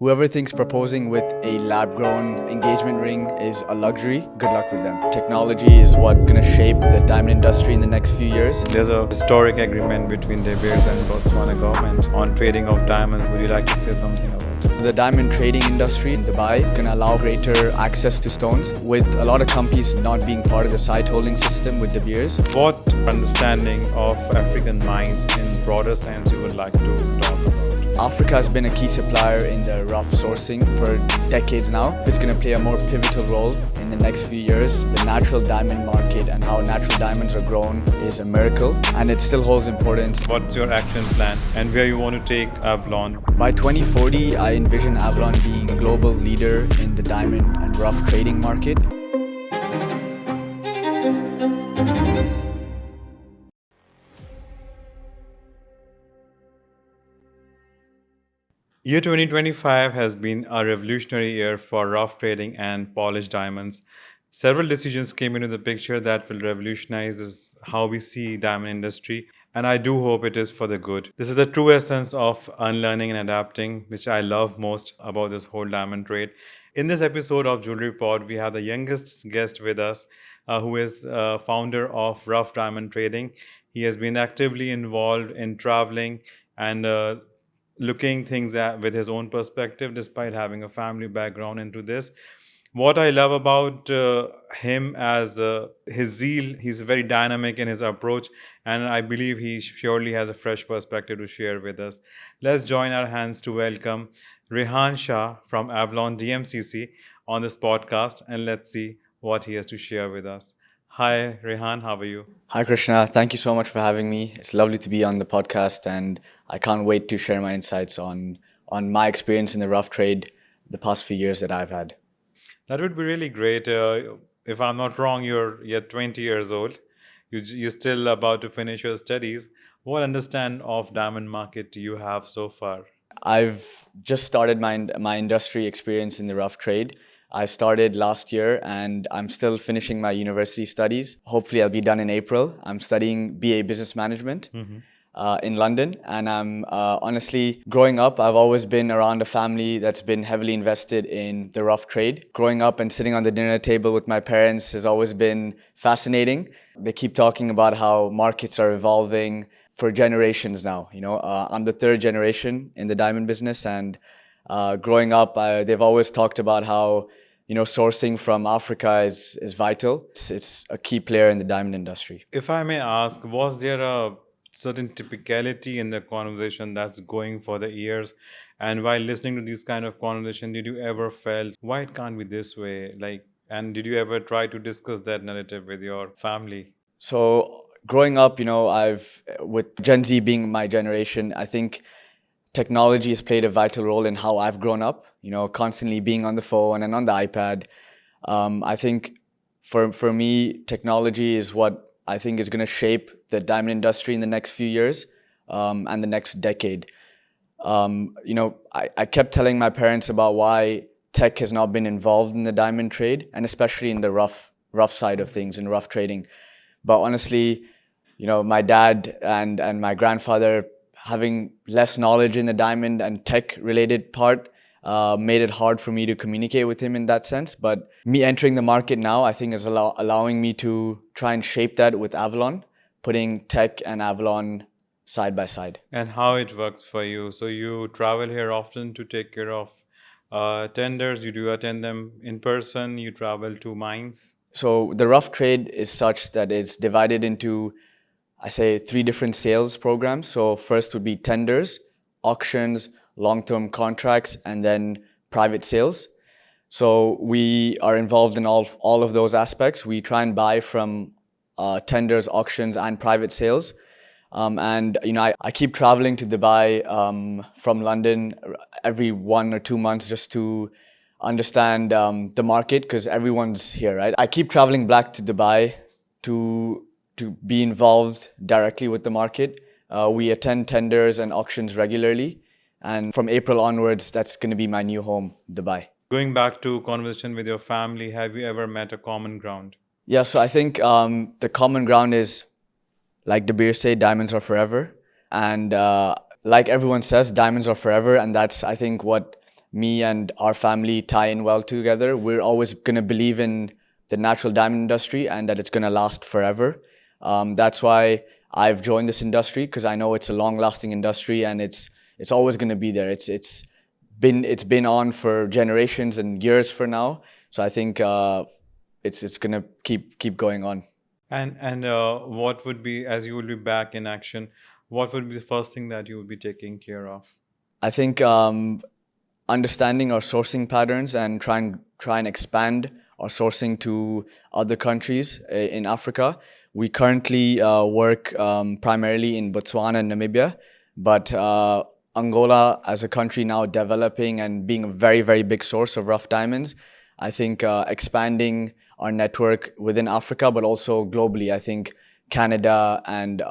Whoever thinks proposing with a lab-grown engagement ring is a luxury, good luck with them. Technology is what's going to shape the diamond industry in the next few years. There's a historic agreement between De Beers and Botswana government on trading of diamonds. Would you like to say something about it? The diamond trading industry in Dubai can allow greater access to stones, with a lot of companies not being part of the site holding system with De Beers. What understanding of African mines in broader sense you would like to talk about? Africa has been a key supplier in the rough sourcing for decades now. It's going to play a more pivotal role in the next few years. The natural diamond market and how natural diamonds are grown is a miracle, and it still holds importance. What's your action plan and where you want to take Avalon? By 2040, I envision Avalon being a global leader in the diamond and rough trading market. Year 2025 has been a revolutionary year for rough trading and polished diamonds. Several decisions came into the picture that will revolutionize how we see diamond industry, and I do hope it is for the good. This is the true essence of unlearning and adapting, which I love most about this whole diamond trade. In this episode of Jewellery Pod, we have the youngest guest with us, who is founder of Rough Diamond Trading. He has been actively involved in traveling and looking things at with his own perspective, despite having a family background into this. What I love about him as his zeal, he's very dynamic in his approach, and I believe he surely has a fresh perspective to share with us. Let's join our hands to welcome Rehaan Shah from Avalon DMCC on this podcast, and let's see what he has to share with us. Hi, Rehaan, how are you? Hi, Krishna. Thank you so much for having me. It's lovely to be on the podcast, and I can't wait to share my insights on my experience in the rough trade the past few years that I've had. That would be really great. If I'm not wrong, you're 20 years old. You're still about to finish your studies. What understand of diamond market do you have so far? I've just started my industry experience in the rough trade. I started last year and I'm still finishing my university studies. Hopefully I'll be done in April. I'm studying BA Business Management in London. And I'm honestly, growing up, I've always been around a family that's been heavily invested in the rough trade. Growing up and sitting on the dinner table with my parents has always been fascinating. They keep talking about how markets are evolving for generations now. I'm the third generation in the diamond business, and growing up, they've always talked about how sourcing from Africa is vital. It's a key player in the diamond industry. If I may ask, was there a certain typicality in the conversation that's going for the years? And while listening to this kind of conversation, did you ever felt why it can't be this way? And did you ever try to discuss that narrative with your family? So growing up, with Gen Z being my generation, I think technology has played a vital role in how I've grown up, constantly being on the phone and on the iPad. I think for me, technology is what I think is going to shape the diamond industry in the next few years and the next decade. I kept telling my parents about why tech has not been involved in the diamond trade, and especially in the rough side of things, in rough trading. But honestly, my dad and my grandfather having less knowledge in the diamond and tech related part made it hard for me to communicate with him in that sense. But me entering the market now, I think is allowing me to try and shape that with Avalon, putting tech and Avalon side by side. And how it works for you? So you travel here often to take care of tenders, you do attend them in person, you travel to mines? So the rough trade is such that it's divided into, I say, 3 different sales programs. So first would be tenders, auctions, long-term contracts, and then private sales. So we are involved in all of those aspects. We try and buy from tenders, auctions, and private sales. I keep traveling to Dubai from London every 1 or 2 months just to understand the market, because everyone's here, right? I keep traveling back to Dubai to be involved directly with the market. We attend tenders and auctions regularly. And from April onwards, that's going to be my new home, Dubai. Going back to conversation with your family, have you ever met a common ground? Yeah, so I think the common ground is, like De Beers say, diamonds are forever. And like everyone says, diamonds are forever. And that's, I think, what me and our family tie in well together. We're always going to believe in the natural diamond industry and that it's going to last forever. That's why I've joined this industry, because I know it's a long-lasting industry and it's always going to be there. It's been on for generations and years for now. So I think it's going to keep going on. And what would be, as you will be back in action, what would be the first thing that you would be taking care of? I think understanding our sourcing patterns and try and expand our sourcing to other countries in Africa. We currently work primarily in Botswana and Namibia, but Angola as a country now developing and being a very, very big source of rough diamonds. I think expanding our network within Africa, but also globally, I think Canada and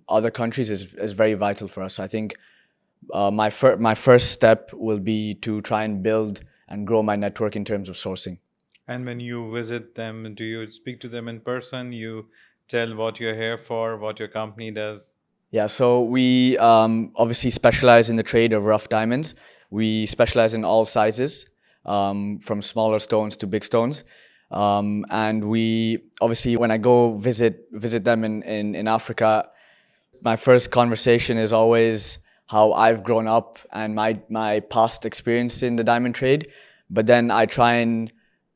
other countries is very vital for us. So I think my first step will be to try and build and grow my network in terms of sourcing. And when you visit them, do you speak to them in person? You tell what you're here for, what your company does? Yeah, so we obviously specialize in the trade of rough diamonds. We specialize in all sizes, from smaller stones to big stones. And we obviously, when I go visit them in Africa, my first conversation is always how I've grown up and my past experience in the diamond trade. But then I try and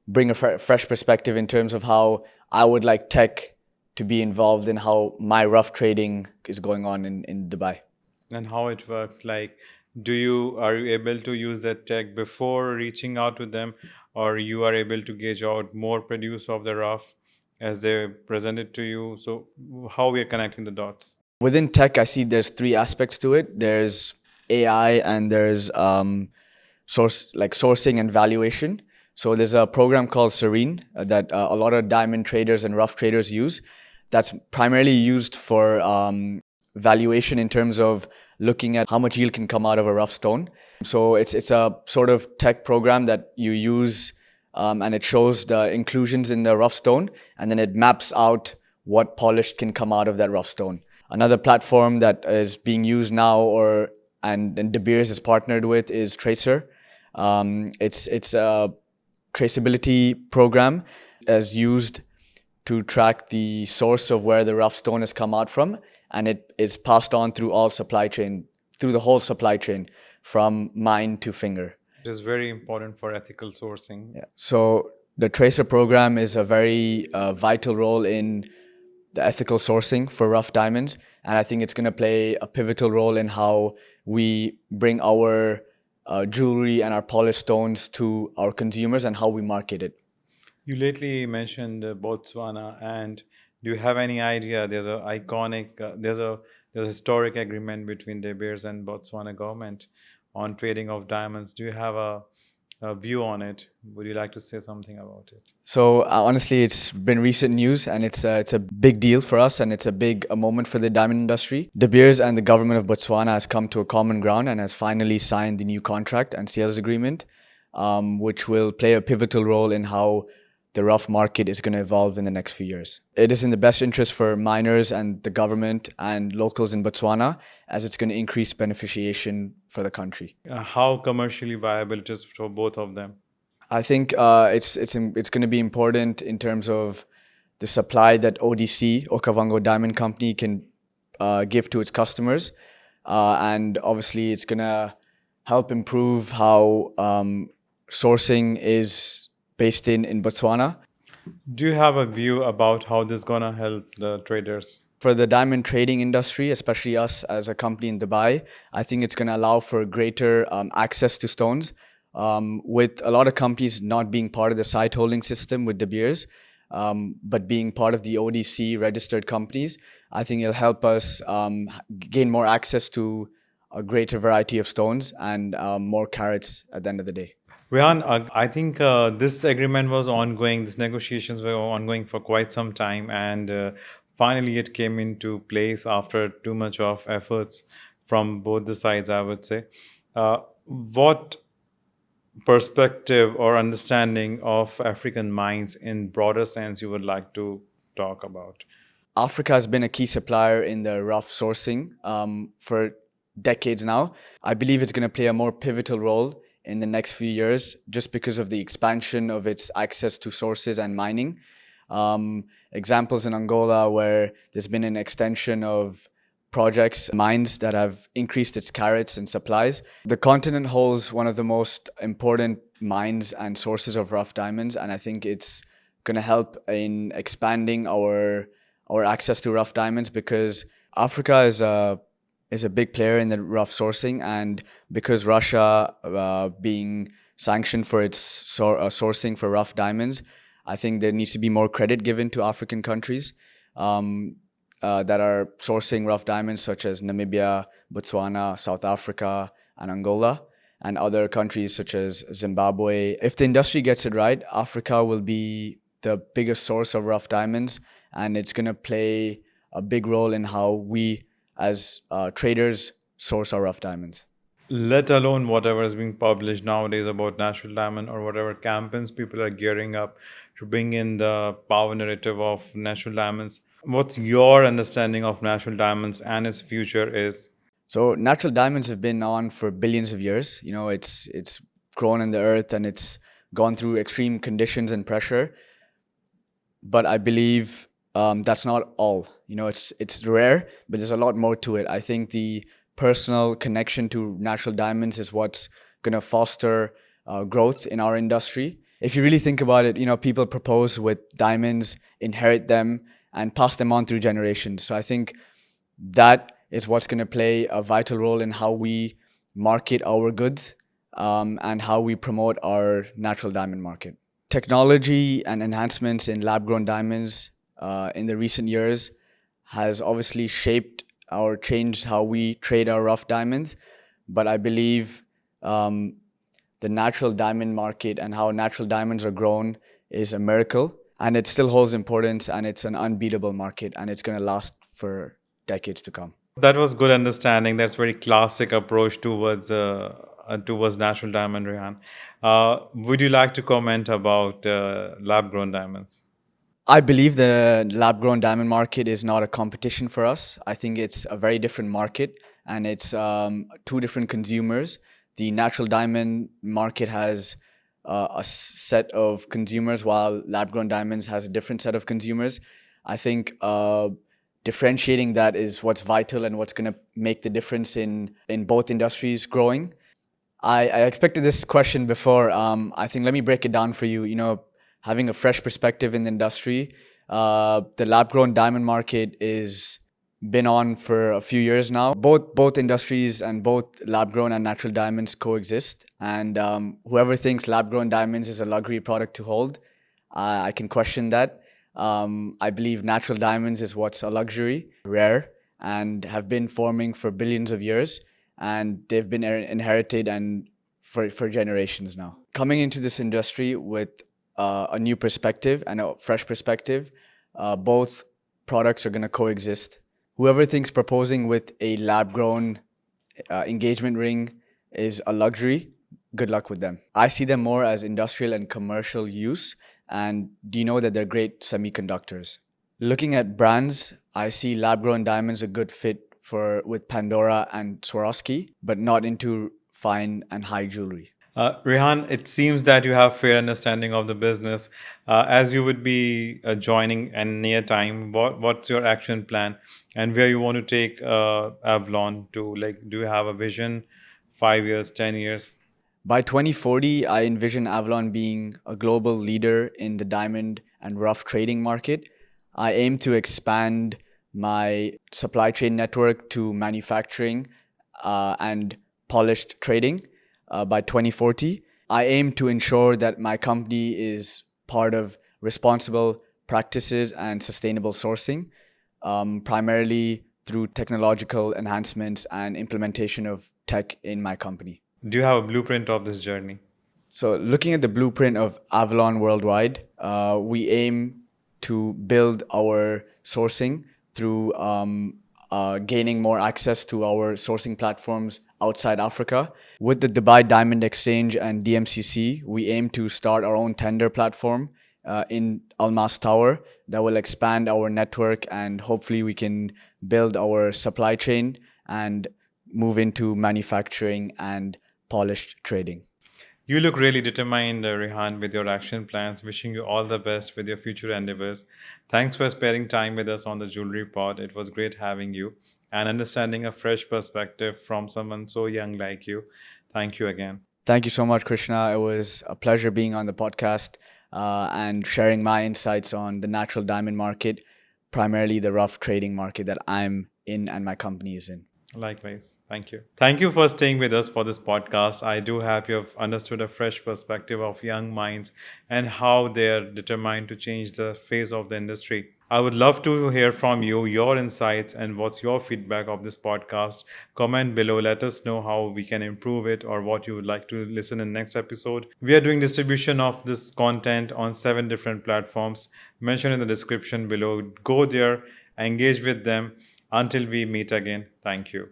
bring a fresh perspective in terms of how I would like tech to be involved in how my rough trading is going on in Dubai. And how it works? Like, are you able to use that tech before reaching out to them, or you are able to gauge out more produce of the rough as they present it to you? So how we are connecting the dots? Within tech, I see there's three aspects to it. There's AI and there's sourcing and valuation. So there's a program called Serene that a lot of diamond traders and rough traders use. That's primarily used for valuation in terms of looking at how much yield can come out of a rough stone. So it's a sort of tech program that you use, and it shows the inclusions in the rough stone, and then it maps out what polish can come out of that rough stone. Another platform that is being used now, and De Beers is partnered with, is Tracer. It's a traceability program as used to track the source of where the rough stone has come out from, and it is passed on through through the whole supply chain, from mine to finger. It is very important for ethical sourcing. Yeah. So the Tracer program is a very vital role in the ethical sourcing for rough diamonds, and I think it's going to play a pivotal role in how we bring our jewelry and our polished stones to our consumers and how we market it. You lately mentioned Botswana, and do you have any idea? There's a iconic, there's a historic agreement between De Beers and Botswana government on trading of diamonds. Do you have a view on it? Would you like to say something about it? So honestly, it's been recent news, and it's a big deal for us, and it's a big moment for the diamond industry. De Beers and the government of Botswana has come to a common ground and has finally signed the new contract and sales agreement, which will play a pivotal role in how the rough market is going to evolve in the next few years. It is in the best interest for miners and the government and locals in Botswana, as it's going to increase beneficiation for the country. How commercially viable it is for both of them? I think it's going to be important in terms of the supply that ODC, Okavango Diamond Company, can give to its customers, and obviously it's going to help improve how sourcing is based in Botswana. Do you have a view about how this is going to help the traders? For the diamond trading industry, especially us as a company in Dubai, I think it's going to allow for greater access to stones. With a lot of companies not being part of the site holding system with De Beers, but being part of the ODC registered companies, I think it'll help us gain more access to a greater variety of stones and more carats at the end of the day. Rehaan, I think this agreement was ongoing, these negotiations were ongoing for quite some time, and finally it came into place after too much of efforts from both the sides, I would say. What perspective or understanding of African mines in broader sense you would like to talk about? Africa has been a key supplier in the rough sourcing for decades now. I believe it's going to play a more pivotal role in the next few years just because of the expansion of its access to sources and mining. Examples in Angola where there's been an extension of projects, mines that have increased its carats and supplies. The continent holds one of the most important mines and sources of rough diamonds, and I think it's going to help in expanding our access to rough diamonds because Africa is a big player in the rough sourcing, and because Russia being sanctioned for its sourcing for rough diamonds, I think there needs to be more credit given to African countries that are sourcing rough diamonds, such as Namibia, Botswana, South Africa, and Angola, and other countries such as Zimbabwe. If the industry gets it right, Africa will be the biggest source of rough diamonds, and it's going to play a big role in how we as traders source our rough diamonds. Let alone whatever is being published nowadays about natural diamond or whatever campaigns people are gearing up to bring in the power narrative of natural diamonds. What's your understanding of natural diamonds and its future is? So natural diamonds have been on for billions of years. You know, it's grown in the earth and it's gone through extreme conditions and pressure. But I believe that's not all. You know, it's rare, but there's a lot more to it. I think the personal connection to natural diamonds is what's going to foster growth in our industry. If you really think about it, you know, people propose with diamonds, inherit them, and pass them on through generations. So I think that is what's going to play a vital role in how we market our goods and how we promote our natural diamond market. Technology and enhancements in lab-grown diamonds in the recent years has obviously shaped or changed how we trade our rough diamonds. But I believe the natural diamond market and how natural diamonds are grown is a miracle. And it still holds importance, and it's an unbeatable market, and it's going to last for decades to come. That was good understanding. That's very classic approach towards natural diamond, Rehaan. Would you like to comment about lab-grown diamonds? I believe the lab-grown diamond market is not a competition for us. I think it's a very different market, and it's two different consumers. The natural diamond market has a set of consumers, while lab-grown diamonds has a different set of consumers. I think differentiating that is what's vital and what's going to make the difference in both industries growing. I expected this question before. I think let me break it down for you. You know, having a fresh perspective in the industry, the lab-grown diamond market is been on for a few years now. Both industries and both lab-grown and natural diamonds coexist. And whoever thinks lab-grown diamonds is a luxury product to hold, I can question that. I believe natural diamonds is what's a luxury, rare, and have been forming for billions of years. And they've been inherited and for generations now. Coming into this industry with a new perspective and a fresh perspective, both products are going to coexist. Whoever thinks proposing with a lab-grown engagement ring is a luxury, good luck with them. I see them more as industrial and commercial use, and do you know that they're great semiconductors? Looking at brands, I see lab-grown diamonds a good fit with Pandora and Swarovski, but not into fine and high jewelry. Rehaan, it seems that you have fair understanding of the business. As you would be joining in near time, what's your action plan and where you want to take Avalon to? Like, do you have a vision, 5 years, 10 years? By 2040, I envision Avalon being a global leader in the diamond and rough trading market. I aim to expand my supply chain network to manufacturing and polished trading. By 2040, I aim to ensure that my company is part of responsible practices and sustainable sourcing, primarily through technological enhancements and implementation of tech in my company. Do you have a blueprint of this journey? So looking at the blueprint of Avalon worldwide, we aim to build our sourcing through gaining more access to our sourcing platforms outside Africa. With the Dubai Diamond Exchange and DMCC, we aim to start our own tender platform in Almas Tower that will expand our network, and hopefully we can build our supply chain and move into manufacturing and polished trading. You look really determined, Rehaan, with your action plans. Wishing you all the best with your future endeavors. Thanks for spending time with us on the Jewelry Pod. It was great having you and understanding a fresh perspective from someone so young like you. Thank you again. Thank you so much, Krishna. It was a pleasure being on the podcast and sharing my insights on the natural diamond market, primarily the rough trading market that I'm in and my company is in. Likewise. Thank you. Thank you for staying with us for this podcast. I do hope you have understood a fresh perspective of young minds and how they're determined to change the face of the industry. I would love to hear from you, your insights, and what's your feedback of this podcast. Comment below. Let us know how we can improve it or what you would like to listen in next episode. We are doing distribution of this content on 7 different platforms mentioned in the description below. Go there, engage with them. Until we meet again, thank you.